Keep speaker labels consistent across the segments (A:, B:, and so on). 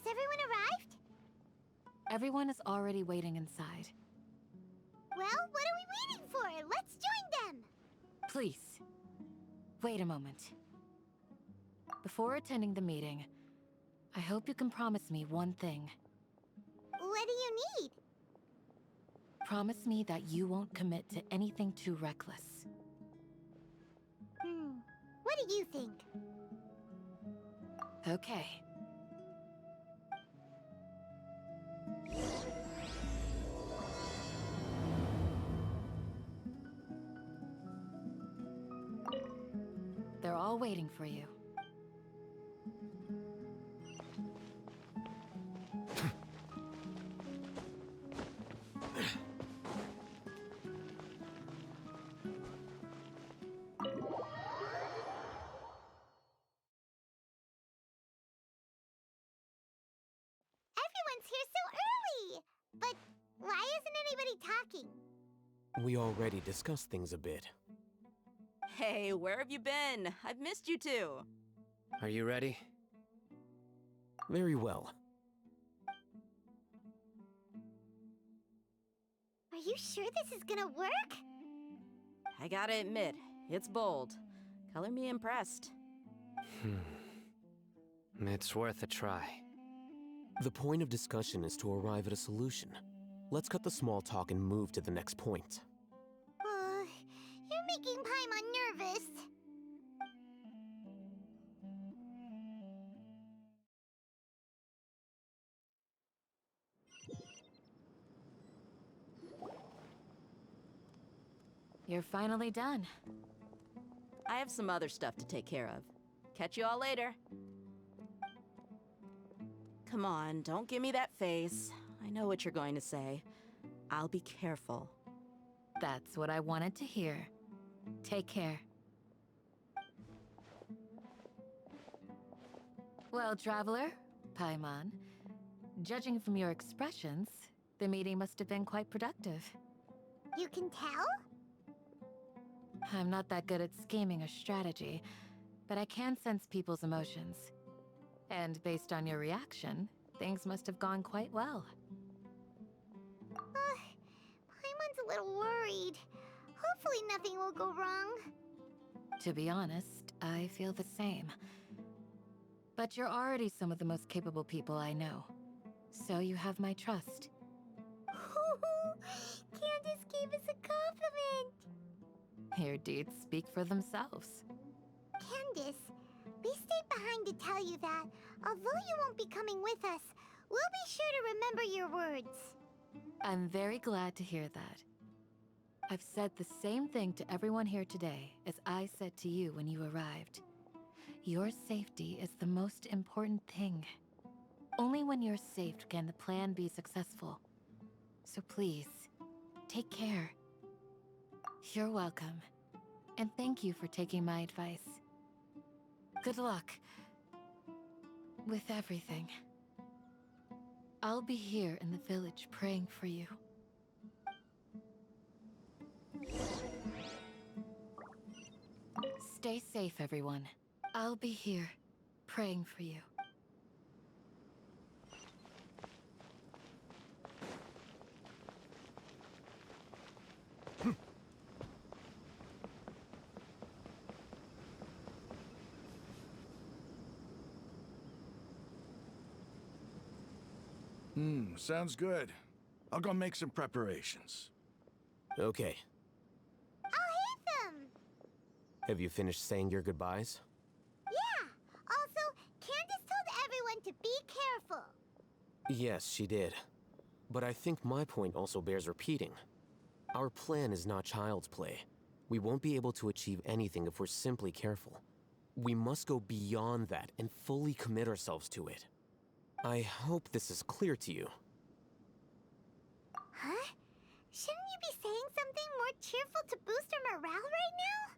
A: Has everyone arrived?
B: Everyone is already waiting inside.
A: Well, what are we waiting for? Let's join them!
B: Please, wait a moment. Before attending the meeting, I hope you can promise me one thing.
A: What do you need?
B: Promise me that you won't commit to anything too reckless.
A: What do you think?
B: Okay. They're all waiting for you.
A: Everyone's here so early! But why isn't anybody talking?
C: We already discussed things a bit.
D: Hey, where have you been? I've missed you too.
E: Are you ready?
C: Very well.
A: Are you sure this is gonna work?
D: I gotta admit, it's bold. Color me impressed.
E: It's worth a try.
C: The point of discussion is to arrive at a solution. Let's cut the small talk and move to the next point.
A: You're making Paimon nervous.
B: You're finally done.
D: I have some other stuff to take care of. Catch you all later. Come on, don't give me that face. I know what you're going to say. I'll be careful.
B: That's what I wanted to hear. Take care. Well, Traveler, Paimon, judging from your expressions, the meeting must have been quite productive.
A: You can tell?
B: I'm not that good at scheming or strategy, but I can sense people's emotions. And based on your reaction, things must have gone quite well.
A: Paimon's a little worried. Hopefully nothing will go wrong.
B: To be honest, I feel the same. But you're already some of the most capable people I know. So you have my trust.
A: Candace gave us a compliment!
B: Your deeds speak for themselves.
A: Candace, we stayed behind to tell you that, although you won't be coming with us, we'll be sure to remember your words.
B: I'm very glad to hear that. I've said the same thing to everyone here today as I said to you when you arrived. Your safety is the most important thing. Only when you're safe can the plan be successful. So please, take care. You're welcome. And thank you for taking my advice. Good luck with everything. I'll be here in the village praying for you. Stay safe, everyone. I'll be here praying for you.
F: Sounds good. I'll go make some preparations.
C: Okay.
A: I'll hit them!
C: Have you finished saying your goodbyes?
A: Yeah! Also, Candace told everyone to be careful.
C: Yes, she did. But I think my point also bears repeating. Our plan is not child's play. We won't be able to achieve anything if we're simply careful. We must go beyond that and fully commit ourselves to it. I hope this is clear to you.
A: Huh? Shouldn't you be saying something more cheerful to boost our morale right now?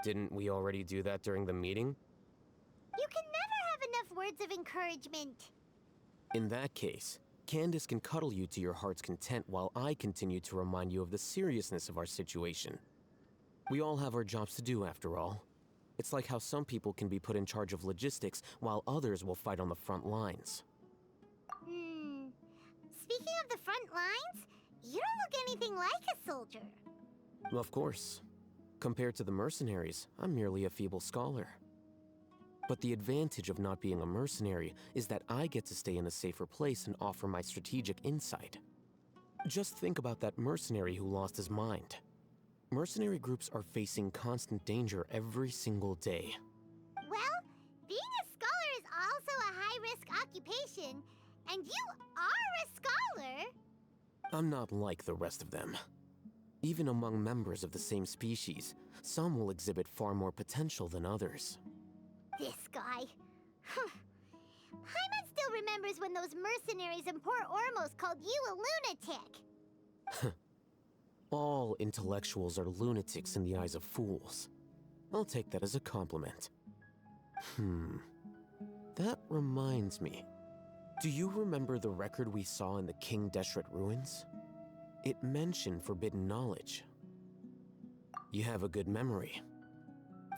C: Didn't we already do that during the meeting?
A: You can never have enough words of encouragement.
C: In that case, Candace can cuddle you to your heart's content while I continue to remind you of the seriousness of our situation. We all have our jobs to do after all. It's like how some people can be put in charge of logistics while others will fight on the front lines.
A: speaking of the front lines, you don't look anything like a soldier.
C: Of course. Compared to the mercenaries, I'm merely a feeble scholar. But the advantage of not being a mercenary is that I get to stay in a safer place and offer my strategic insight. Just think about that mercenary who lost his mind. Mercenary groups are facing constant danger every single day.
A: Well, being a scholar is also a high-risk occupation, and you are a scholar.
C: I'm not like the rest of them. Even among members of the same species, some will exhibit far more potential than others.
A: This guy. Paimon still remembers when those mercenaries in Port Ormos called you a lunatic.
C: All intellectuals are lunatics in the eyes of fools. I'll take that as a compliment. That reminds me. Do you remember the record we saw in the King Deshret ruins? It mentioned forbidden knowledge. You have a good memory.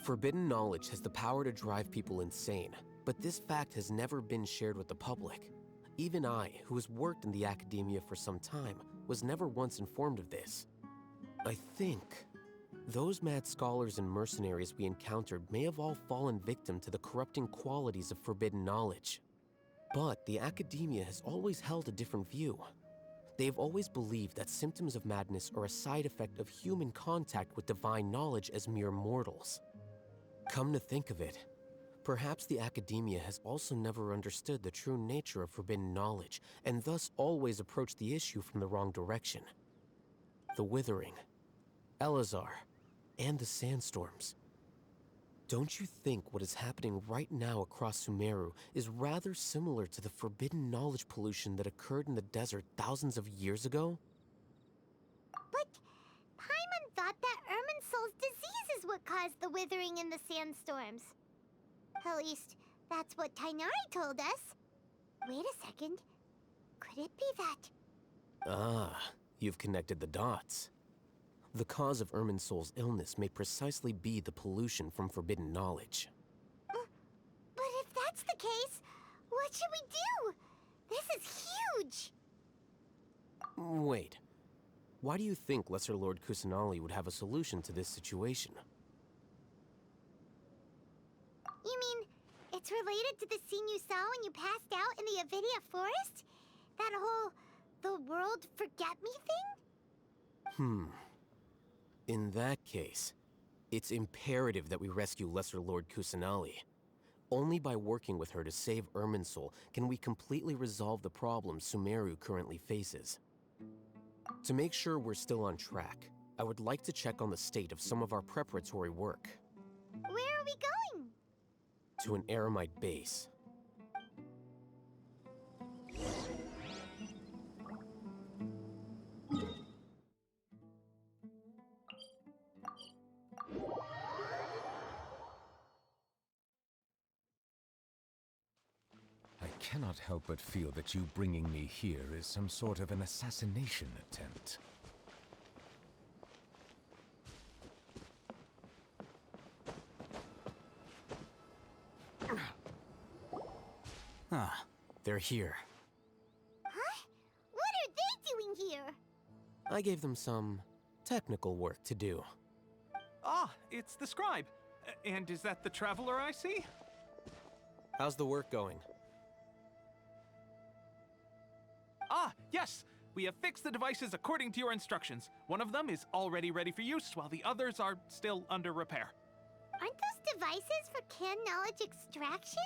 C: Forbidden knowledge has the power to drive people insane, but this fact has never been shared with the public. Even I, who has worked in the academia for some time, was never once informed of this. I think those mad scholars and mercenaries we encountered may have all fallen victim to the corrupting qualities of forbidden knowledge. But the academia has always held a different view. They have always believed that symptoms of madness are a side effect of human contact with divine knowledge as mere mortals. Come to think of it, perhaps the academia has also never understood the true nature of forbidden knowledge, and thus always approached the issue from the wrong direction. The Withering, Elazar, and the Sandstorms. Don't you think what is happening right now across Sumeru is rather similar to the forbidden knowledge pollution that occurred in the desert thousands of years ago?
A: But Paimon thought that Irminsul's disease is what caused the withering and the sandstorms. At least, that's what Tainari told us. Wait a second. Could it be that?
C: Ah, you've connected the dots. The cause of Irminsul's illness may precisely be the pollution from forbidden knowledge.
A: But if that's the case, what should we do? This is huge!
C: Wait. Why do you think Lesser Lord Kusanali would have a solution to this situation?
A: You mean, it's related to the scene you saw when you passed out in the Avidia Forest? That whole, the world forget me thing?
C: In that case, it's imperative that we rescue Lesser Lord Kusanali. Only by working with her to save Irminsul can we completely resolve the problems Sumeru currently faces. To make sure we're still on track, I would like to check on the state of some of our preparatory work.
A: Where are we going?
C: To an Eremite base.
G: I cannot help but feel that you bringing me here is some sort of an assassination attempt.
C: Ah, they're here.
A: Huh? What are they doing here?
C: I gave them some technical work to do.
H: Ah, it's the scribe. And is that the traveler I see?
C: How's the work going?
H: Ah, yes! We have fixed the devices according to your instructions. One of them is already ready for use, while the others are still under repair.
A: Aren't those devices for can knowledge extraction?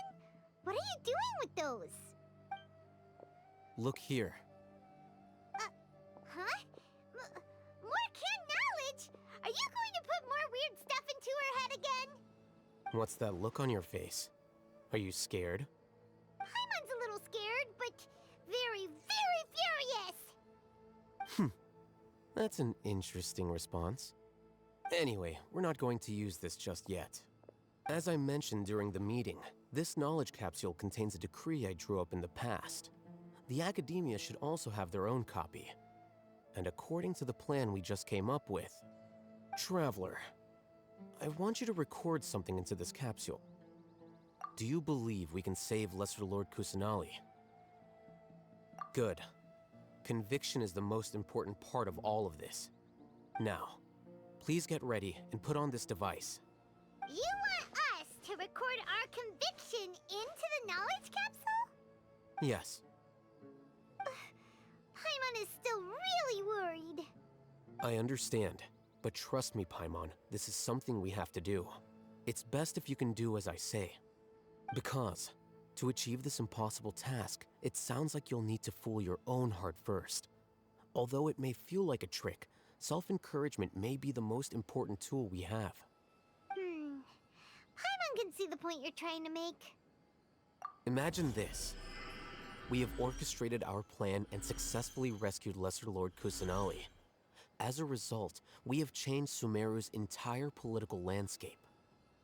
A: What are you doing with those?
C: Look here.
A: Huh? More can knowledge? Are you going to put more weird stuff into her head again?
C: What's that look on your face? Are you scared?
A: Paimon's a little scared, but very, very furious!
C: That's an interesting response. Anyway, we're not going to use this just yet. As I mentioned during the meeting, this knowledge capsule contains a decree I drew up in the past. The academia should also have their own copy. And according to the plan we just came up with, Traveler, I want you to record something into this capsule. Do you believe we can save Lesser Lord Kusanali? Good. Conviction is the most important part of all of this. Now, please get ready and put on this device.
A: You want us to record our conviction into the knowledge capsule?
C: Yes,
A: Paimon is still really worried.
C: I understand, but trust me, Paimon, this is something we have to do. It's best if you can do as I say. Because, to achieve this impossible task, it sounds like you'll need to fool your own heart first. Although it may feel like a trick, self-encouragement may be the most important tool we have.
A: Paimon can see the point you're trying to make.
C: Imagine this. We have orchestrated our plan and successfully rescued Lesser Lord Kusanali. As a result, we have changed Sumeru's entire political landscape.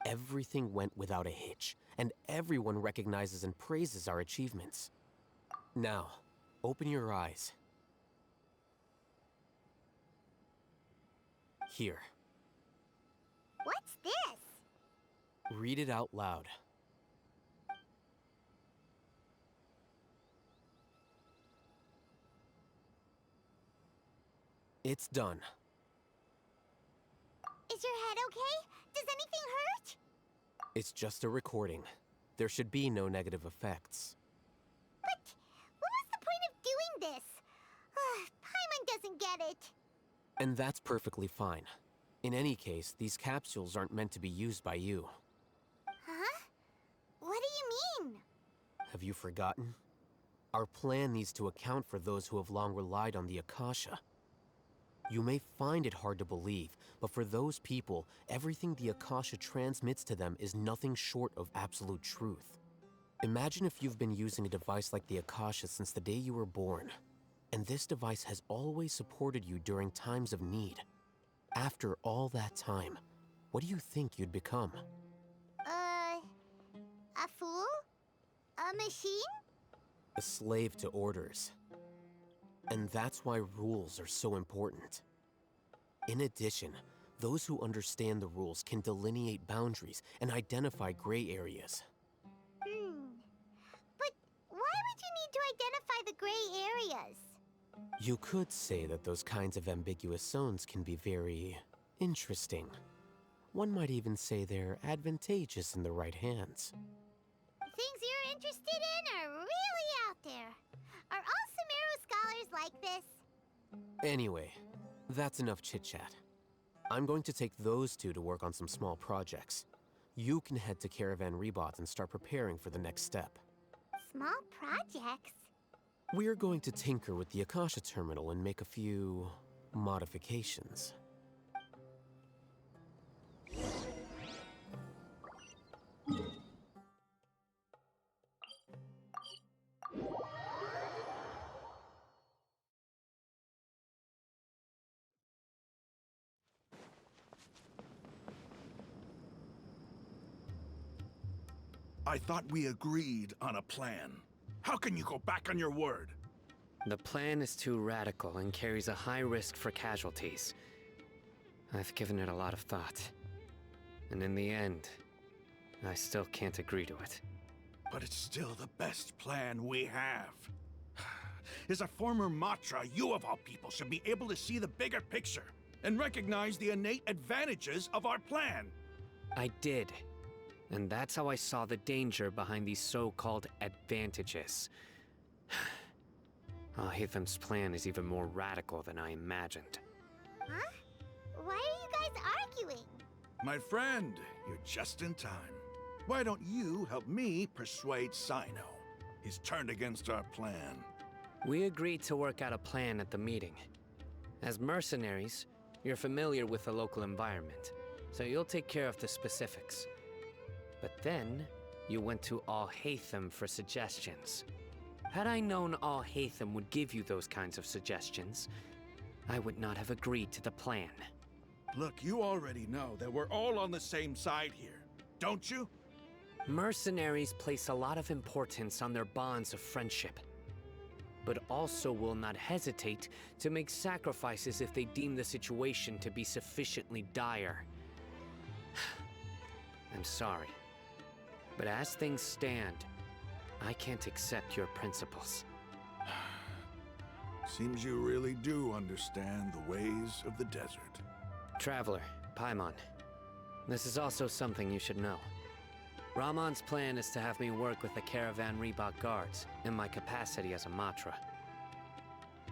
C: Everything went without a hitch, and everyone recognizes and praises our achievements. Now, open your eyes. Here,
A: What's this?
C: read it out loud. It's done.
A: Is your head okay? Does anything hurt?
C: It's just a recording. There should be no negative effects.
A: But what was the point of doing this? Paimon doesn't get it.
C: And that's perfectly fine. In any case, these capsules aren't meant to be used by you.
A: Huh? What do you mean?
C: Have you forgotten? Our plan needs to account for those who have long relied on the Akasha. You may find it hard to believe, but for those people, everything the Akasha transmits to them is nothing short of absolute truth. Imagine if you've been using a device like the Akasha since the day you were born, and this device has always supported you during times of need. After all that time, what do you think you'd become?
A: A fool? A machine?
C: A slave to orders. And that's why rules are so important. In addition, those who understand the rules can delineate boundaries and identify gray areas.
A: But why would you need to identify the gray areas?
C: You could say that those kinds of ambiguous zones can be very interesting. One might even say they're advantageous in the right hands.
A: Things you're interested in are really out there. Are all Sumeru scholars like this?
C: Anyway, that's enough chit-chat. I'm going to take those two to work on some small projects. You can head to Caravan Rebot and start preparing for the next step.
A: Small projects?
C: We're going to tinker with the Akasha terminal and make a few modifications.
F: I thought we agreed on a plan. How can you go back on your word?
E: The plan is too radical and carries a high risk for casualties. I've given it a lot of thought. And in the end, I still can't agree to it.
F: But it's still the best plan we have. As a former Matra, you of all people should be able to see the bigger picture and recognize the innate advantages of our plan.
E: I did. And that's how I saw the danger behind these so-called advantages. Alhaitham's plan is even more radical than I imagined.
A: Huh? Why are you guys arguing?
F: My friend, you're just in time. Why don't you help me persuade Sino? He's turned against our plan.
E: We agreed to work out a plan at the meeting. As mercenaries, you're familiar with the local environment, so you'll take care of the specifics. But then, you went to Alhaitham for suggestions. Had I known Alhaitham would give you those kinds of suggestions, I would not have agreed to the plan.
F: Look, you already know that we're all on the same side here, don't you?
E: Mercenaries place a lot of importance on their bonds of friendship, but also will not hesitate to make sacrifices if they deem the situation to be sufficiently dire. I'm sorry, but as things stand, I can't accept your principles.
F: Seems you really do understand the ways of the desert.
E: Traveler, Paimon. This is also something you should know. Ramon's plan is to have me work with the Caravan Reebok guards in my capacity as a Matra.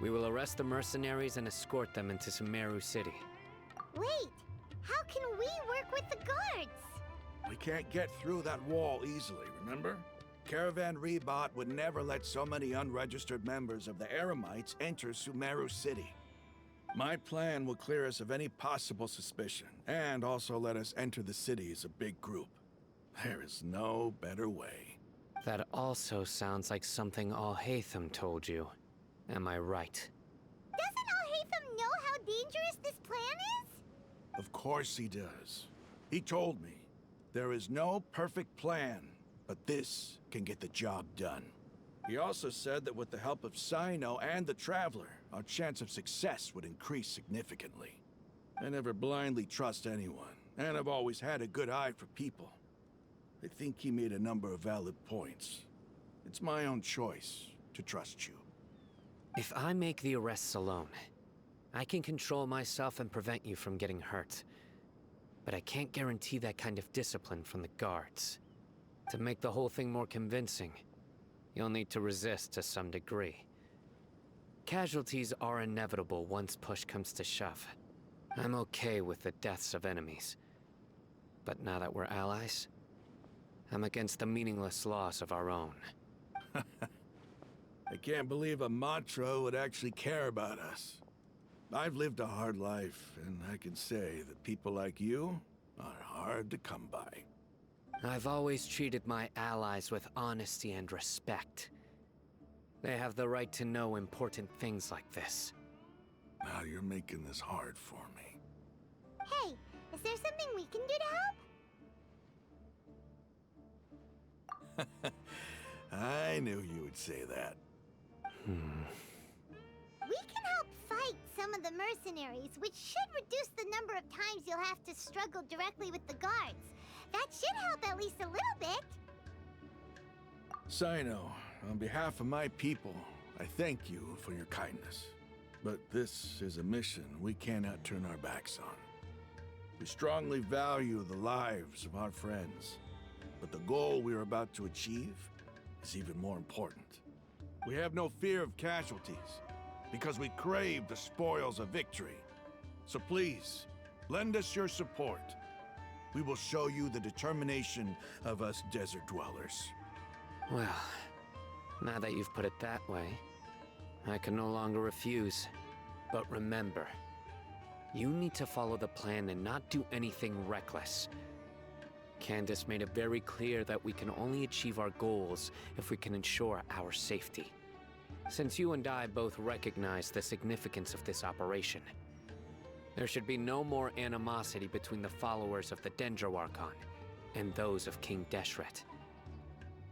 E: We will arrest the mercenaries and escort them into Sumeru City.
A: Wait, how can we work with the guards?
F: We can't get through that wall easily, remember? Caravan Reebok would never let so many unregistered members of the Eremites enter Sumeru City. My plan will clear us of any possible suspicion, and also let us enter the city as a big group. There is no better way.
E: That also sounds like something Alhaitham told you. Am I right?
A: Doesn't Alhaitham know how dangerous this plan is?
F: Of course he does. He told me, there is no perfect plan, but this can get the job done. He also said that with the help of Sino and the Traveler, our chance of success would increase significantly. I never blindly trust anyone, and I've always had a good eye for people. I think he made a number of valid points. It's my own choice to trust you.
E: If I make the arrests alone, I can control myself and prevent you from getting hurt. But I can't guarantee that kind of discipline from the guards. To make the whole thing more convincing, you'll need to resist to some degree. Casualties are inevitable once push comes to shove. I'm okay with the deaths of enemies. But now that we're allies, I'm against the meaningless loss of our own.
F: I can't believe a Matra would actually care about us. I've lived a hard life, and I can say that people like you are hard to come by.
E: I've always treated my allies with honesty and respect. They have the right to know important things like this.
F: Now you're making this hard for me.
A: Hey, is there something we can do to help?
F: I knew you would say that.
A: We can help fight some of the mercenaries, which should reduce the number of times you'll have to struggle directly with the guards. That should help at least a little bit.
F: Sino, on behalf of my people, I thank you for your kindness. But this is a mission we cannot turn our backs on. We strongly value the lives of our friends, but the goal we are about to achieve is even more important. We have no fear of casualties, because we crave the spoils of victory. So please, lend us your support. We will show you the determination of us desert dwellers.
E: Well, now that you've put it that way, I can no longer refuse. But remember, you need to follow the plan and not do anything reckless. Candace made it very clear that we can only achieve our goals if we can ensure our safety. Since you and I both recognize the significance of this operation, there should be no more animosity between the followers of the Dendroarchon and those of King Deshret.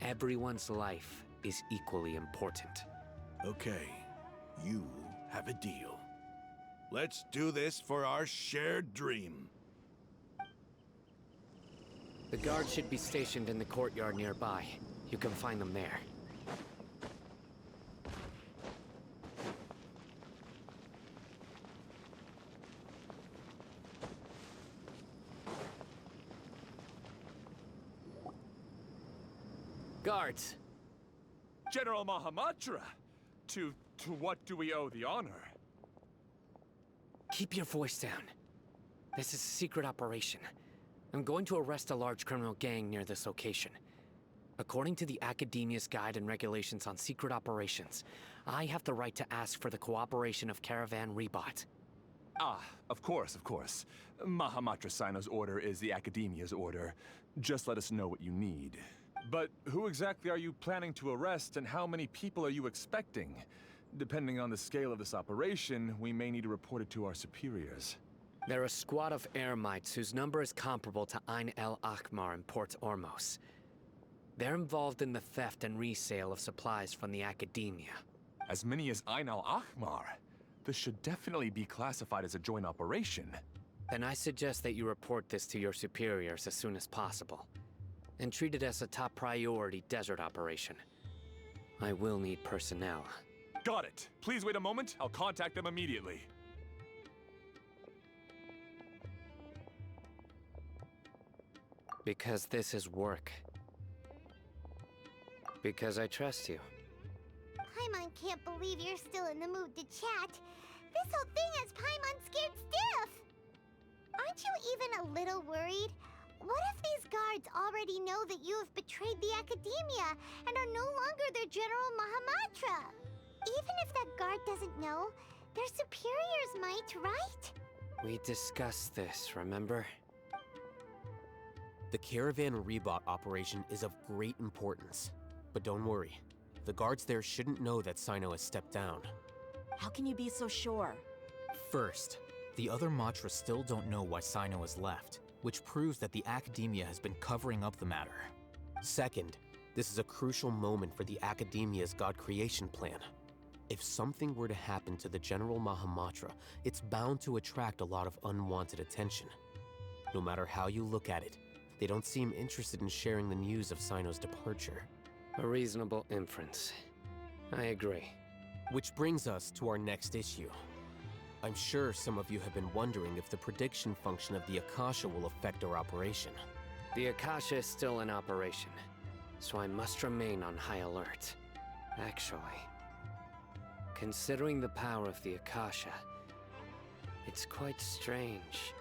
E: Everyone's life is equally important.
F: Okay, you have a deal. Let's do this for our shared dream.
E: The guards should be stationed in the courtyard nearby. You can find them there. Guards!
I: General Mahamatra! To what do we owe the honor?
E: Keep your voice down. This is a secret operation. I'm going to arrest a large criminal gang near this location. According to the Academia's Guide and Regulations on Secret Operations, I have the right to ask for the cooperation of Caravan Reebok.
I: Ah, of course. Mahamatra Sino's order is the Academia's order. Just let us know what you need. But who exactly are you planning to arrest, and how many people are you expecting? Depending on the scale of this operation, we may need to report it to our superiors.
E: They're a squad of Eremites whose number is comparable to Ain el Akhmar in Port Ormos. They're involved in the theft and resale of supplies from the Academia.
I: As many as Ain al-Akhmar? This should definitely be classified as a joint operation.
E: Then I suggest that you report this to your superiors as soon as possible, and treat it as a top priority desert operation. I will need personnel.
I: Got it. Please wait a moment. I'll contact them immediately.
E: Because this is work. Because I trust you.
A: Paimon can't believe you're still in the mood to chat. This whole thing has Paimon scared stiff. Aren't you even a little worried? What if these guards already know that you have betrayed the Academia and are no longer their General Mahamatra? Even if that guard doesn't know, their superiors might, right?
E: We discussed this, remember?
C: The Caravan Rebot operation is of great importance. But don't worry, the guards there shouldn't know that Sino has stepped down.
D: How can you be so sure?
J: First, the other Matra still don't know why Sino has left, which proves that the Academia has been covering up the matter.
C: Second, this is a crucial moment for the Academia's God creation plan. If something were to happen to the General Mahamatra, it's bound to attract a lot of unwanted attention. No matter how you look at it, they don't seem interested in sharing the news of Sino's departure.
E: A reasonable inference. I agree.
C: Which brings us to our next issue. I'm sure some of you have been wondering if the prediction function of the Akasha will affect our operation.
E: The Akasha is still in operation, so I must remain on high alert. Actually, considering the power of the Akasha, it's quite strange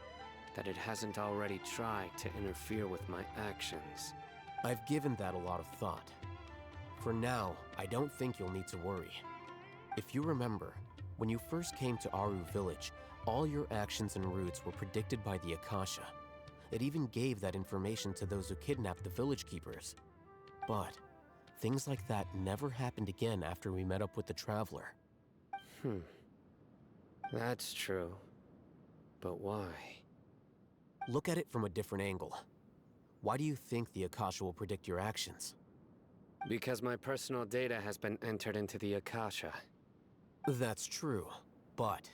E: that it hasn't already tried to interfere with my actions.
C: I've given that a lot of thought. For now, I don't think you'll need to worry. If you remember, when you first came to Aru Village, all your actions and routes were predicted by the Akasha. It even gave that information to those who kidnapped the village keepers. But things like that never happened again after we met up with the Traveler.
E: That's true. But why?
C: Look at it from a different angle. Why do you think the Akasha will predict your actions?
E: Because my personal data has been entered into the Akasha.
C: That's true, but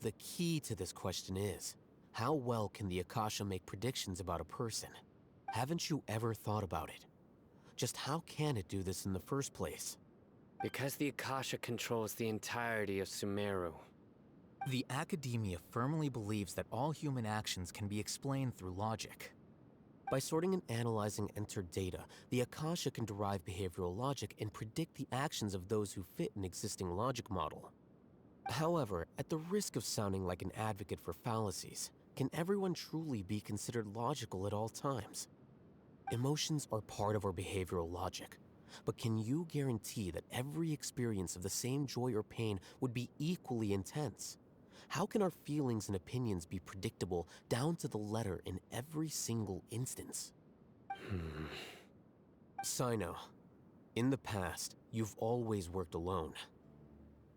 C: the key to this question is, how well can the Akasha make predictions about a person? Haven't you ever thought about it? Just how can it do this in the first place?
E: Because the Akasha controls the entirety of Sumeru.
J: The Academia firmly believes that all human actions can be explained through logic.
C: By sorting and analyzing entered data, the Akasha can derive behavioral logic and predict the actions of those who fit an existing logic model. However, at the risk of sounding like an advocate for fallacies, can everyone truly be considered logical at all times? Emotions are part of our behavioral logic, but can you guarantee that every experience of the same joy or pain would be equally intense? How can our feelings and opinions be predictable down to the letter in every single instance? Sino, in the past, you've always worked alone.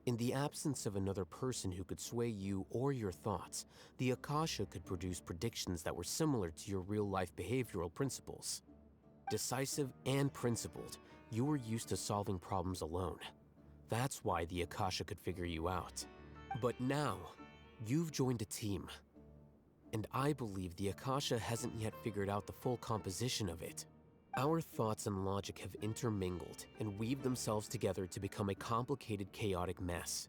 C: In the absence of another person who could sway you or your thoughts, the Akasha could produce predictions that were similar to your real-life behavioral principles. Decisive and principled, you were used to solving problems alone. That's why the Akasha could figure you out. But now, you've joined a team. And I believe the Akasha hasn't yet figured out the full composition of it. Our thoughts and logic have intermingled and weaved themselves together to become a complicated, chaotic mess.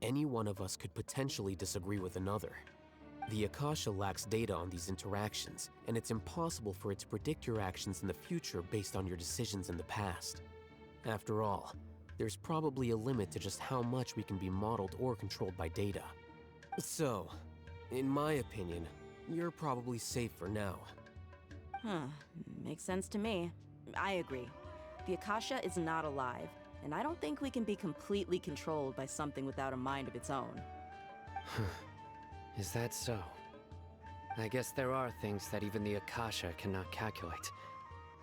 C: Any one of us could potentially disagree with another. The Akasha lacks data on these interactions, and it's impossible for it to predict your actions in the future based on your decisions in the past. After all, there's probably a limit to just how much we can be modeled or controlled by data. So, in my opinion, you're probably safe for now.
D: Makes sense to me. I agree. The Akasha is not alive, and I don't think we can be completely controlled by something without a mind of its own.
E: Is that so? I guess there are things that even the Akasha cannot calculate,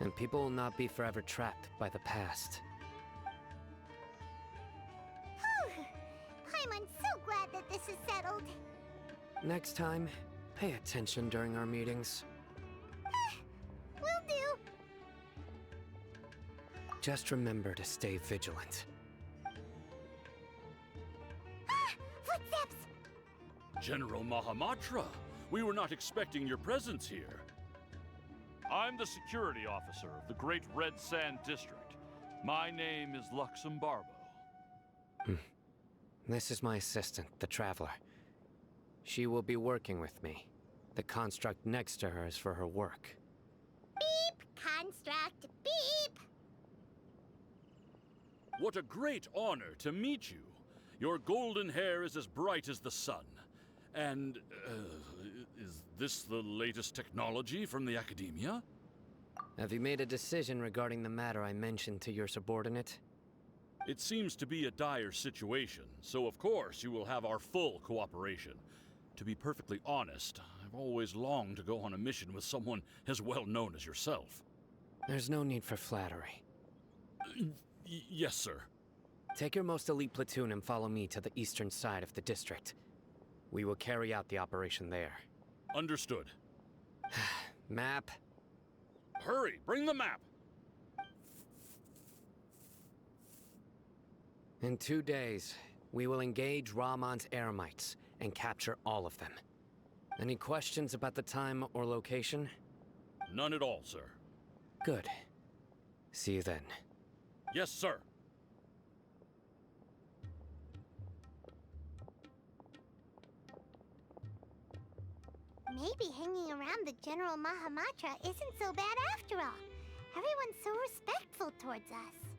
E: and people will not be forever trapped by the past.
A: Paimon's so glad that this is settled.
E: Next time, pay attention during our meetings.
A: Will do.
E: Just remember to stay vigilant.
A: Footsteps!
K: General Mahamatra, we were not expecting your presence here. I'm the security officer of the Great Red Sand District. My name is Luxembarbo.
E: This is my assistant, the Traveler. She will be working with me. The construct next to her is for her work.
A: Beep! Construct, beep!
K: What a great honor to meet you. Your golden hair is as bright as the sun. And, is this the latest technology from the Academia?
E: Have you made a decision regarding the matter I mentioned to your subordinate?
K: It seems to be a dire situation, so of course you will have our full cooperation. To be perfectly honest, I've always longed to go on a mission with someone as well known as yourself.
E: There's no need for flattery.
K: Yes, sir.
E: Take your most elite platoon and follow me to the eastern side of the district. We will carry out the operation there.
K: Understood.
E: Map.
K: Hurry, bring the map!
E: In 2 days, we will engage Rahman's Eremites and capture all of them. Any questions about the time or location?
K: None at all, sir.
E: Good. See you then.
K: Yes, sir.
A: Maybe hanging around the General Mahamatra isn't so bad after all. Everyone's so respectful towards us.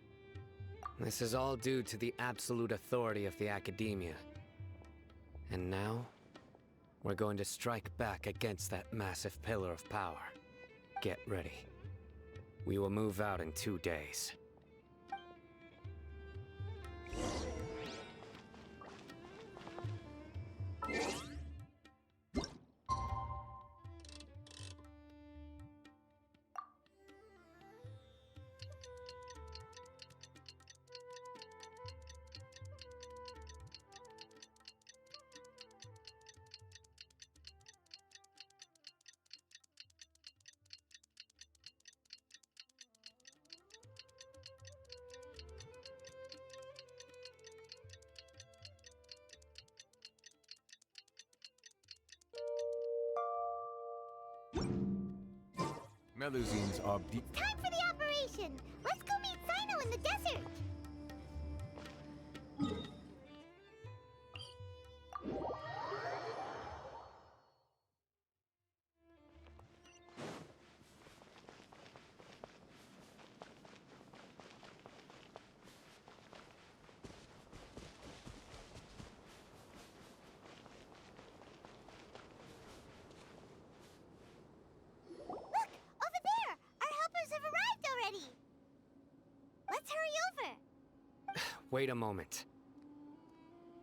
E: This is all due to the absolute authority of the Academia. And now, we're going to strike back against that massive pillar of power. Get ready. We will move out in 2 days.
G: Melusines are deep.
A: Time for the operation! Let's go meet Sino in the desert! Let's hurry over!
E: Wait a moment.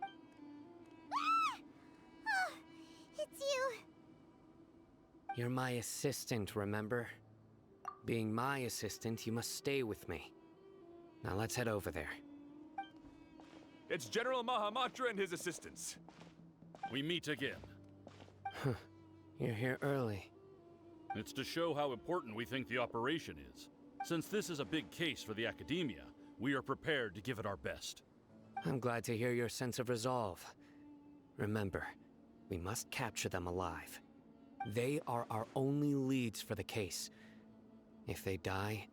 A: Ah! Oh, it's you.
E: You're my assistant, remember? Being my assistant, you must stay with me. Now let's head over there.
I: It's General Mahamatra and his assistants.
K: We meet again.
E: You're here early.
K: It's to show how important we think the operation is. Since this is a big case for the Academia, we are prepared to give it our best.
E: I'm glad to hear your sense of resolve. Remember, we must capture them alive. They are our only leads for the case. If they die,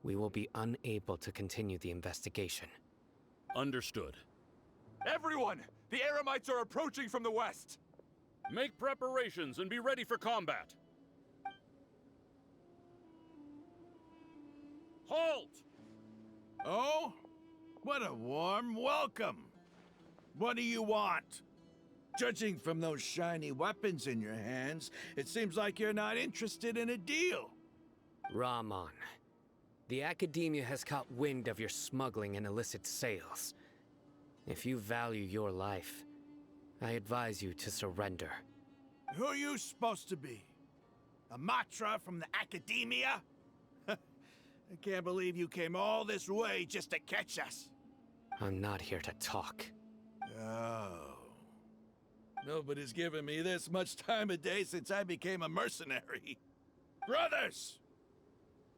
E: we will be unable to continue the investigation.
K: Understood.
I: Everyone! The Eremites are approaching from the west!
K: Make preparations and be ready for combat! Halt!
F: Oh? What a warm welcome! What do you want? Judging from those shiny weapons in your hands, it seems like you're not interested in a deal.
E: Rahman, the Academia has caught wind of your smuggling and illicit sales. If you value your life, I advise you to surrender.
F: Who are you supposed to be? A Matra from the Academia? I can't believe you came all this way just to catch us.
E: I'm not here to talk.
F: Oh. Nobody's given me this much time of day since I became a mercenary. Brothers!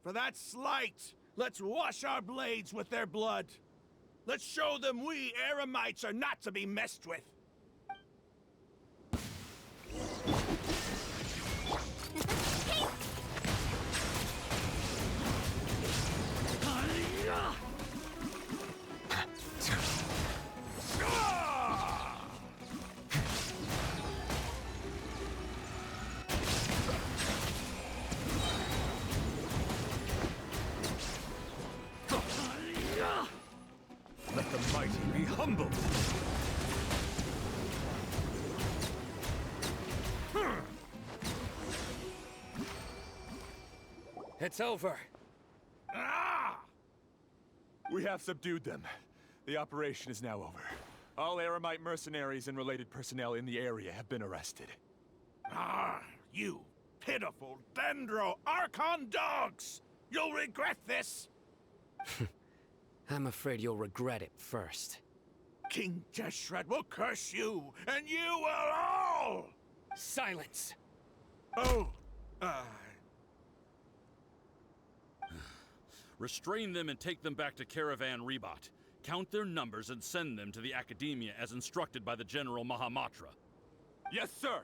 F: For that slight, let's wash our blades with their blood. Let's show them we Eremites are not to be messed with. Rumble!
E: It's over.
F: Ah!
I: We have subdued them. The operation is now over. All Eremite mercenaries and related personnel in the area have been arrested.
F: Ah, you pitiful Dendro Archon dogs! You'll regret this!
E: I'm afraid you'll regret it first.
F: King Jeshred will curse you, and you will all!
E: Silence!
F: Oh,
K: Restrain them and take them back to Caravan Rebot. Count their numbers and send them to the Academia as instructed by the General Mahamatra.
I: Yes, sir!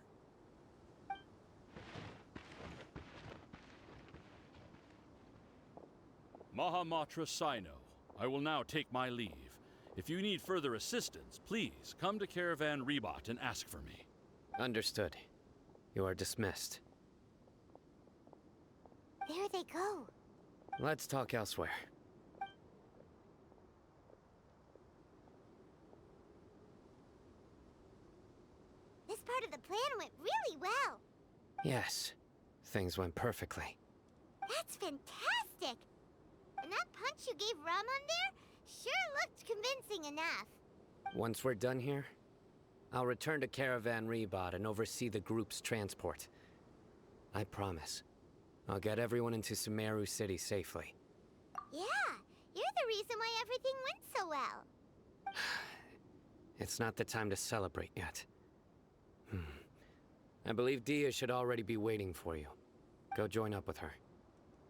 K: Mahamatra Sino, I will now take my leave. If you need further assistance, please come to Caravan Rebot and ask for me.
E: Understood. You are dismissed.
A: There they go.
E: Let's talk elsewhere.
A: This part of the plan went really well.
E: Yes, things went perfectly.
A: That's fantastic! And that punch you gave Ramon there sure looked convincing enough.
E: Once we're done here, I'll return to Caravan Rebot and oversee the group's transport. I promise. I'll get everyone into Sumeru City safely.
A: Yeah, you're the reason why everything went so well.
E: It's not the time to celebrate yet. I believe Dia should already be waiting for you. Go join up with her.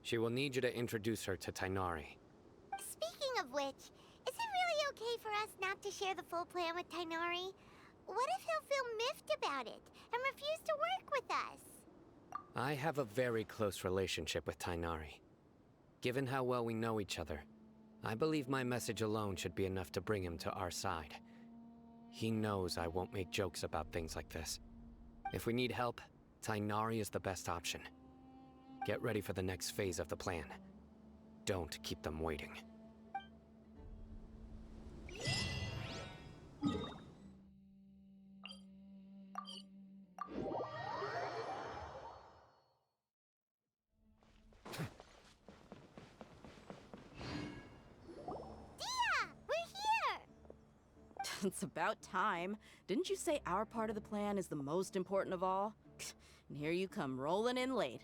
E: She will need you to introduce her to Tainari.
A: Speaking of which, is it really okay for us not to share the full plan with Tainari? What if he'll feel miffed about it and refuse to work with us?
E: I have a very close relationship with Tainari. Given how well we know each other, I believe my message alone should be enough to bring him to our side. He knows I won't make jokes about things like this. If we need help, Tainari is the best option. Get ready for the next phase of the plan. Don't keep them waiting.
D: It's about time. Didn't you say our part of the plan is the most important of all? And here you come rolling in late.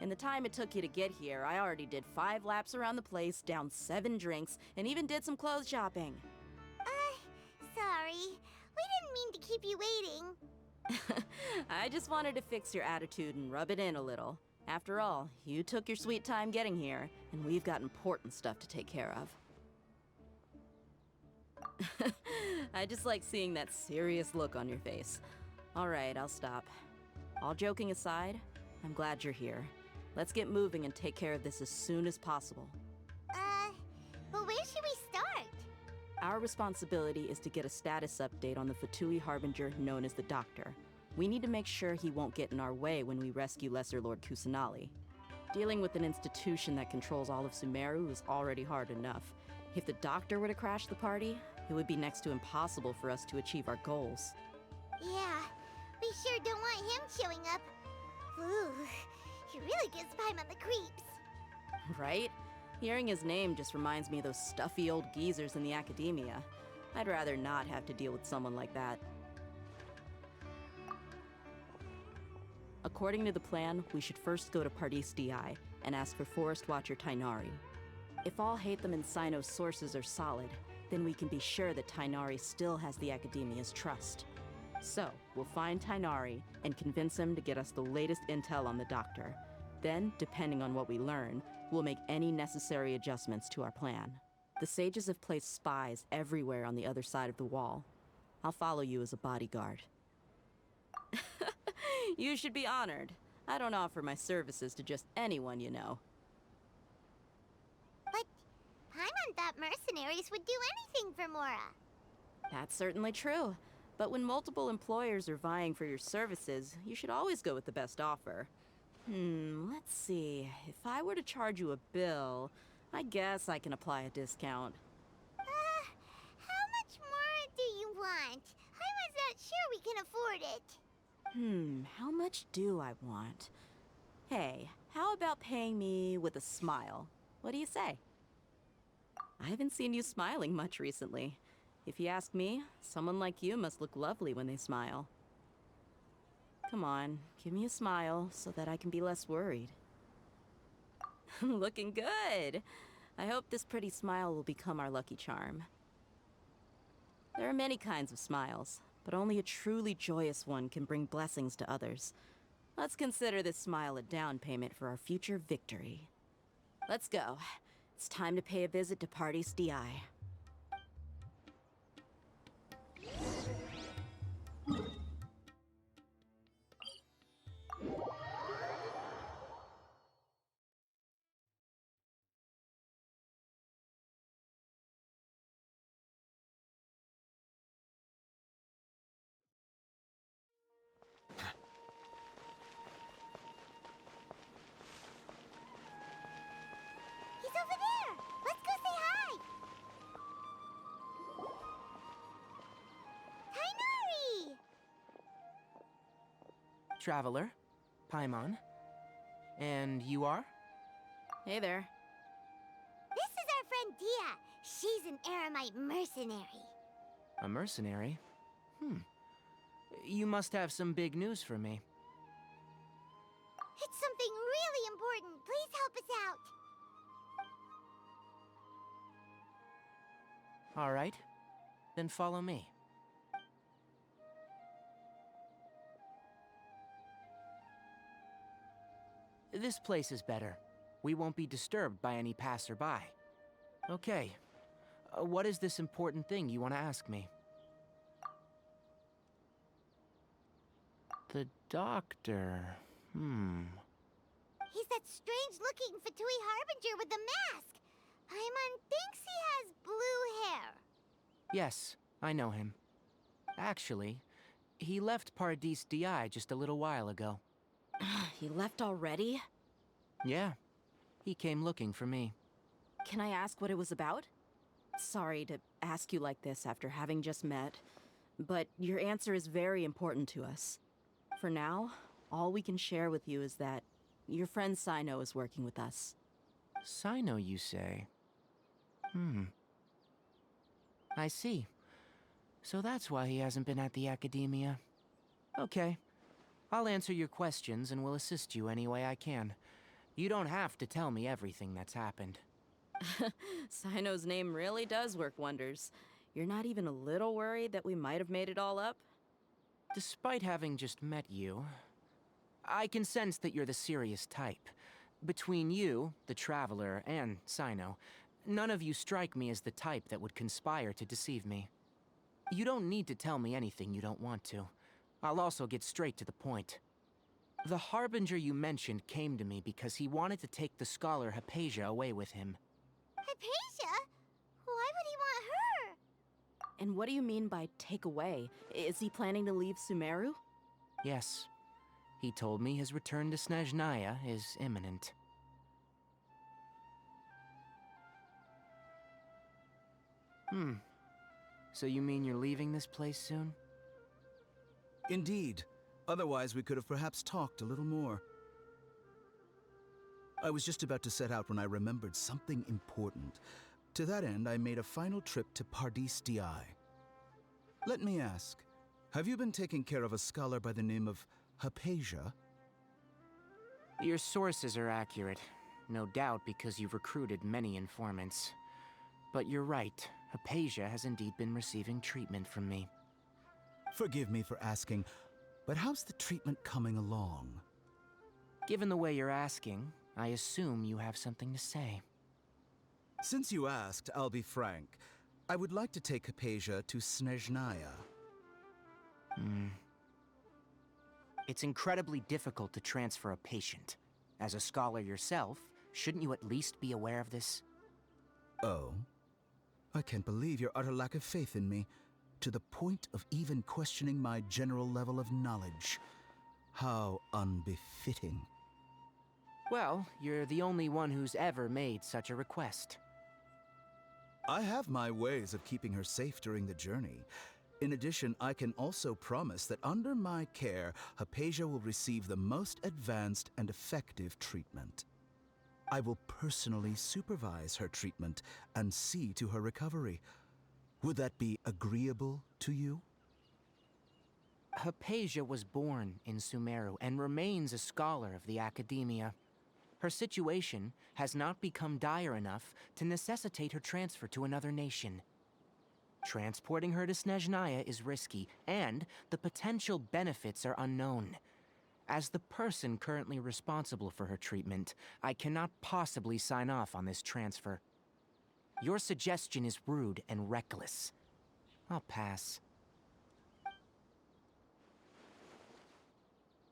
D: In the time it took you to get here, I already did 5 laps around the place, downed 7 drinks, and even did some clothes shopping.
A: Sorry. We didn't mean to keep you waiting.
D: I just wanted to fix your attitude and rub it in a little. After all, you took your sweet time getting here, and we've got important stuff to take care of. I just like seeing that serious look on your face. All right, I'll stop. All joking aside, I'm glad you're here. Let's get moving and take care of this as soon as possible.
A: But where should we start?
D: Our responsibility is to get a status update on the Fatui Harbinger known as the Doctor. We need to make sure he won't get in our way when we rescue Lesser Lord Kusanali. Dealing with an institution that controls all of Sumeru is already hard enough. If the Doctor were to crash the party, it would be next to impossible for us to achieve our goals.
A: Yeah, we sure don't want him showing up. Ooh, he really gives Paimon the creeps.
D: Right? Hearing his name just reminds me of those stuffy old geezers in the Academia. I'd rather not have to deal with someone like that. According to the plan, we should first go to Pardis Di and ask for Forest Watcher Tainari. If all Hatham and Sino's sources are solid, then we can be sure that Tainari still has the Academia's trust. So, we'll find Tainari and convince him to get us the latest intel on the Doctor. Then, depending on what we learn, we'll make any necessary adjustments to our plan. The sages have placed spies everywhere on the other side of the wall. I'll follow you as a bodyguard. You should be honored. I don't offer my services to just anyone you know.
A: But Paimon thought mercenaries would do anything for Mora.
D: That's certainly true. But when multiple employers are vying for your services, you should always go with the best offer. Let's see. If I were to charge you a bill, I guess I can apply a discount.
A: How much more can afford it.
D: How much do I want? Hey, how about paying me with a smile? What do you say? I haven't seen you smiling much recently. If you ask me, someone like you must look lovely when they smile. Come on, give me a smile so that I can be less worried. Looking good! I hope this pretty smile will become our lucky charm. There are many kinds of smiles, but only a truly joyous one can bring blessings to others. Let's consider this smile a down payment for our future victory. Let's go. It's time to pay a visit to Party's DI.
A: He's over there! Let's go say hi! Tainari!
L: Traveler, Paimon. And you are?
D: Hey there.
A: This is our friend Dia. She's an Aramite mercenary.
L: A mercenary? You must have some big news for me.
A: It's something really important. Please help us out.
L: All right. Then follow me. This place is better. We won't be disturbed by any passerby. Okay. What is this important thing you want to ask me? The doctor.
A: He's that strange-looking Fatui Harbinger with the mask. Paimon thinks he has blue hair.
L: Yes, I know him. Actually, he left Paradis DI just a little while ago.
D: He left already?
L: Yeah, he came looking for me.
D: Can I ask what it was about? Sorry to ask you like this after having just met, but your answer is very important to us. For now, all we can share with you is that your friend Sino is working with us.
L: Sino, you say? I see. So that's why he hasn't been at the academia. Okay. I'll answer your questions and will assist you any way I can. You don't have to tell me everything that's happened.
D: Sino's name really does work wonders. You're not even a little worried that we might have made it all up?
L: Despite having just met you, I can sense that you're the serious type. Between you, the Traveler, and Sino, none of you strike me as the type that would conspire to deceive me. You don't need to tell me anything you don't want to. I'll also get straight to the point. The Harbinger you mentioned came to me because he wanted to take the scholar Hypatia away with him.
A: Hypatia? Why would he want her?
D: And what do you mean by take away? Is he planning to leave Sumeru?
L: Yes. He told me his return to Snezhnaya is imminent. So you mean you're leaving this place soon?
M: Indeed. Otherwise, we could have perhaps talked a little more. I was just about to set out when I remembered something important. To that end, I made a final trip to Paradis DI. Let me ask, have you been taking care of a scholar by the name of Hypatia?
L: Your sources are accurate. No doubt because you've recruited many informants. But you're right, Hypatia has indeed been receiving treatment from me.
M: Forgive me for asking, but how's the treatment coming along?
L: Given the way you're asking, I assume you have something to say.
M: Since you asked, I'll be frank. I would like to take Hypatia to Snezhnaya.
L: It's incredibly difficult to transfer a patient. As a scholar yourself, shouldn't you at least be aware of this?
M: Oh? I can't believe your utter lack of faith in me, to the point of even questioning my general level of knowledge. How unbefitting.
L: Well, you're the only one who's ever made such a request.
M: I have my ways of keeping her safe during the journey. In addition, I can also promise that under my care, Hypatia will receive the most advanced and effective treatment. I will personally supervise her treatment and see to her recovery. Would that be agreeable to you?
L: Hypatia was born in Sumeru and remains a scholar of the Academia. Her situation has not become dire enough to necessitate her transfer to another nation. Transporting her to Snezhnaya is risky, and the potential benefits are unknown. As the person currently responsible for her treatment, I cannot possibly sign off on this transfer. Your suggestion is rude and reckless. I'll pass.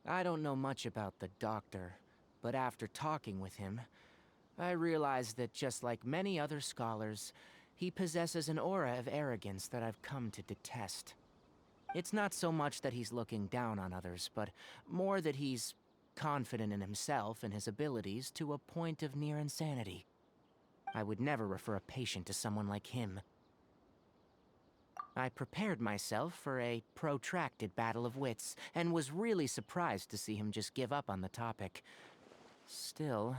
L: I don't know much about the doctor, but after talking with him, I realized that just like many other scholars, he possesses an aura of arrogance that I've come to detest. It's not so much that he's looking down on others, but more that he's confident in himself and his abilities to a point of near insanity. I would never refer a patient to someone like him. I prepared myself for a protracted battle of wits, and was really surprised to see him just give up on the topic. Still,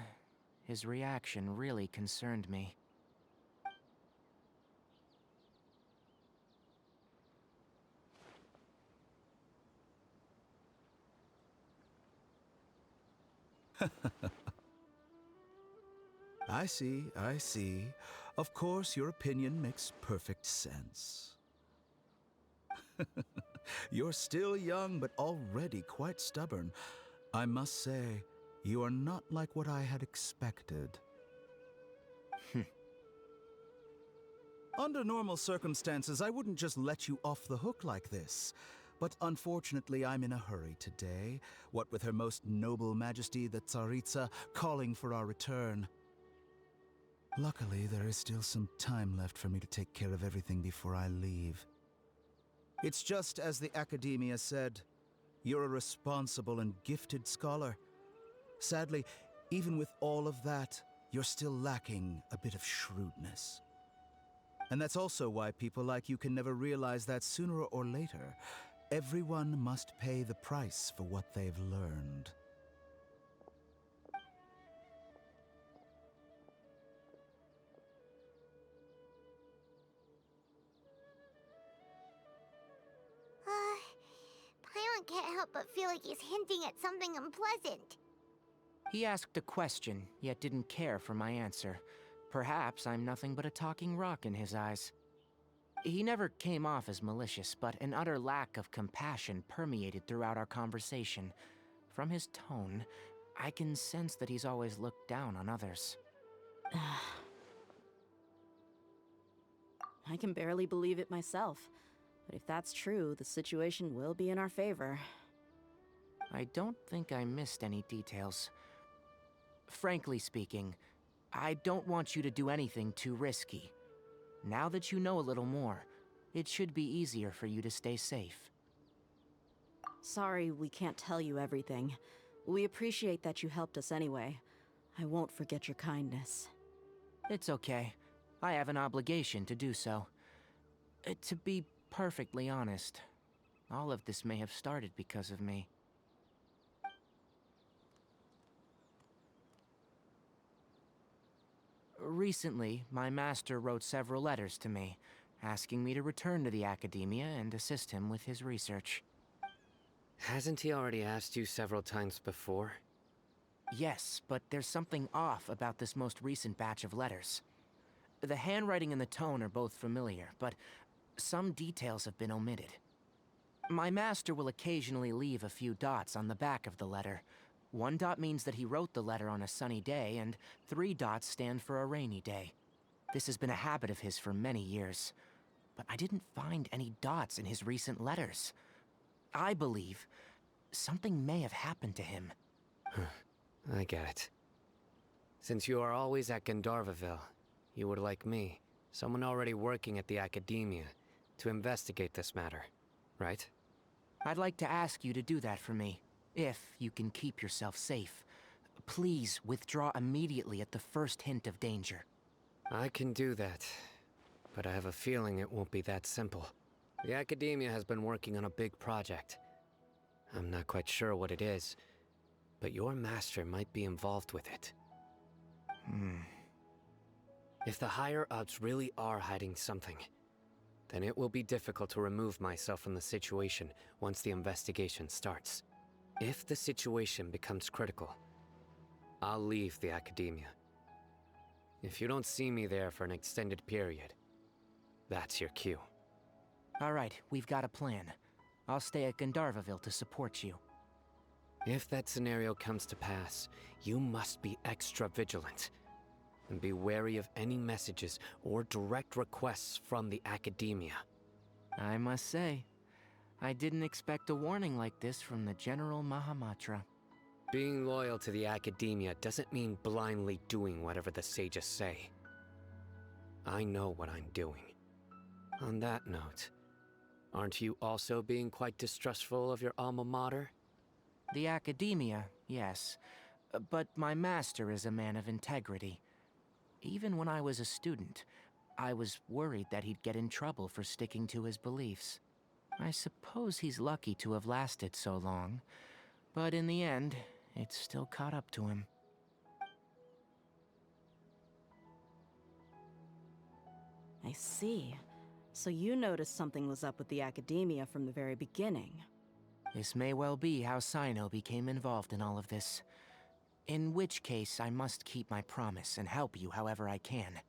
L: his reaction really concerned me.
M: I see, I see. Of course, your opinion makes perfect sense. You're still young, but already quite stubborn. I must say, you are not like what I had expected. Under normal circumstances, I wouldn't just let you off the hook like this. But unfortunately, I'm in a hurry today, what with Her Most Noble Majesty the Tsaritsa calling for our return. Luckily, there is still some time left for me to take care of everything before I leave. It's just as the Academia said, you're a responsible and gifted scholar. Sadly, even with all of that, you're still lacking a bit of shrewdness. And that's also why people like you can never realize that sooner or later, everyone must pay the price for what they've learned.
A: Paimon can't help but feel like he's hinting at something unpleasant.
L: He asked a question, yet didn't care for my answer. Perhaps I'm nothing but a talking rock in his eyes. He never came off as malicious, but an utter lack of compassion permeated throughout our conversation. From his tone, I can sense that he's always looked down on others.
D: I can barely believe it myself. But if that's true, the situation will be in our favor.
L: I don't think I missed any details. Frankly speaking, I don't want you to do anything too risky. Now that you know a little more, it should be easier for you to stay safe.
D: Sorry we can't tell you everything. We appreciate that you helped us anyway. I won't forget your kindness.
L: It's okay. I have an obligation to do so. To be perfectly honest, all of this may have started because of me. Recently, my master wrote several letters to me, asking me to return to the Academia and assist him with his research.
E: Hasn't he already asked you several times before?
L: Yes, but there's something off about this most recent batch of letters. The handwriting and the tone are both familiar, but some details have been omitted. My master will occasionally leave a few dots on the back of the letter. 1 dot means that he wrote the letter on a sunny day, and 3 dots stand for a rainy day. This has been a habit of his for many years. But I didn't find any dots in his recent letters. I believe something may have happened to him.
E: I get it. Since you are always at Gandharvaville, you would like me, someone already working at the Academia, to investigate this matter, right?
L: I'd like to ask you to do that for me, if you can keep yourself safe. Please withdraw immediately at the first hint of danger.
E: I can do that, but I have a feeling it won't be that simple. The Academia has been working on a big project. I'm not quite sure what it is, but your master might be involved with it. If the higher-ups really are hiding something, then it will be difficult to remove myself from the situation once the investigation starts. If the situation becomes critical, I'll leave the Academia. If you don't see me there for an extended period, that's your cue.
L: All right, we've got a plan. I'll stay at Gandharvaville to support you.
E: If that scenario comes to pass, you must be extra vigilant. And be wary of any messages or direct requests from the Academia.
L: I must say, I didn't expect a warning like this from the General Mahamatra.
E: Being loyal to the Academia doesn't mean blindly doing whatever the sages say. I know what I'm doing. On that note, aren't you also being quite distrustful of your alma mater?
L: The Academia, yes. But my master is a man of integrity. Even when I was a student, I was worried that he'd get in trouble for sticking to his beliefs. I suppose he's lucky to have lasted so long, but in the end, it's still caught up to him.
D: I see. So you noticed something was up with the Academia from the very beginning.
L: This may well be how Sino became involved in all of this. In which case, I must keep my promise and help you however I can.